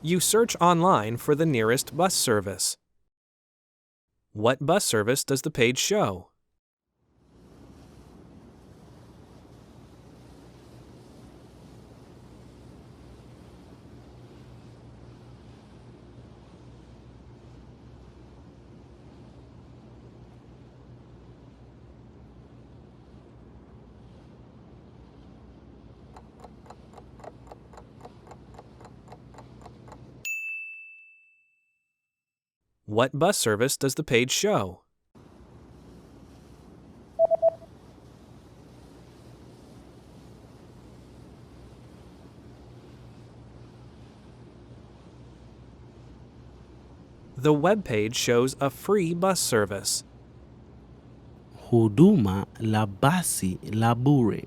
You search online for the nearest bus service. What bus service does the page show? What bus service does the page show? The web page shows a free bus service. Huduma la basi la bure.